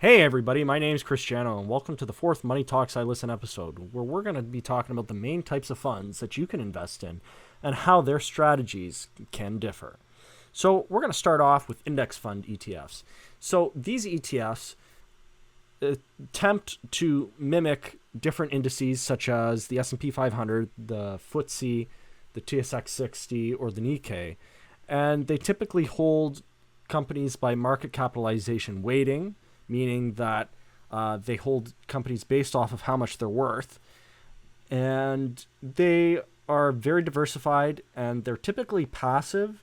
Hey everybody, my name's Cristiano and welcome to the fourth Money Talks I Listen episode, where we're going to be talking about the main types of funds that you can invest in and how their strategies can differ. So we're going to start off with index fund ETFs. So these ETFs attempt to mimic different indices such as the S&P 500, the FTSE, the TSX 60, or the Nikkei, and they typically hold companies by market capitalization weighting, meaning that they hold companies based off of how much they're worth. And they are very diversified, and they're typically passive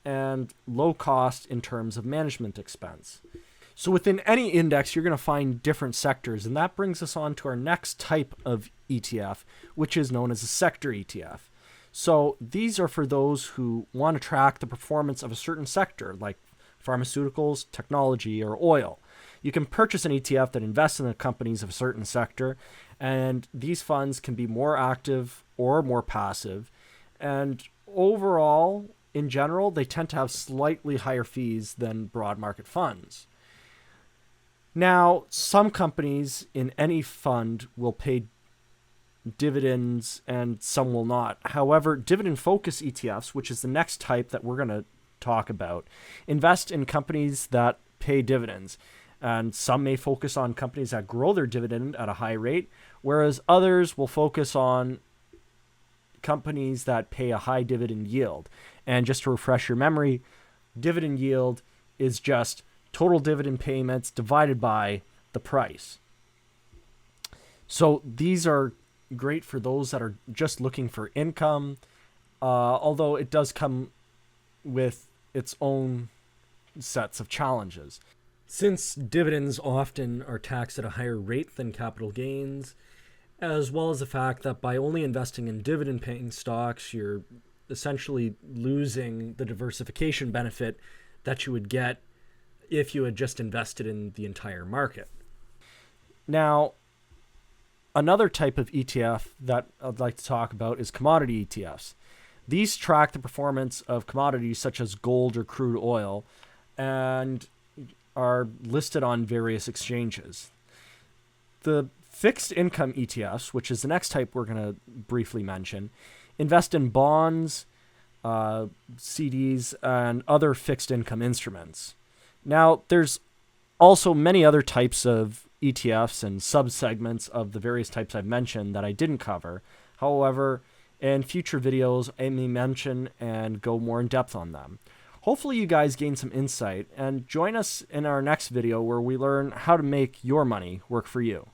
and low cost in terms of management expense. So within any index, you're going to find different sectors, and that brings us on to our next type of ETF, which is known as a sector ETF. So these are for those who want to track the performance of a certain sector, like pharmaceuticals, technology, or oil. You can purchase an ETF that invests in the companies of a certain sector, and these funds can be more active or more passive. And overall, in general, they tend to have slightly higher fees than broad market funds. Now, some companies in any fund will pay dividends and some will not. However, dividend focus ETFs, which is the next type that we're going to talk about, invest in companies that pay dividends. And some may focus on companies that grow their dividend at a high rate, whereas others will focus on companies that pay a high dividend yield. And just to refresh your memory, dividend yield is just total dividend payments divided by the price. So these are great for those that are just looking for income, although it does come with its own sets of challenges. Since dividends often are taxed at a higher rate than capital gains, as well as the fact that by only investing in dividend-paying stocks, you're essentially losing the diversification benefit that you would get if you had just invested in the entire market. Now, another type of ETF that I'd like to talk about is commodity ETFs. These track the performance of commodities such as gold or crude oil and are listed on various exchanges. The fixed income ETFs, which is the next type we're going to briefly mention, invest in bonds, CDs, and other fixed income instruments. Now, there's also many other types of ETFs and subsegments of the various types I've mentioned that I didn't cover. However, in future videos, I may mention and go more in depth on them. Hopefully you guys gain some insight and join us in our next video where we learn how to make your money work for you.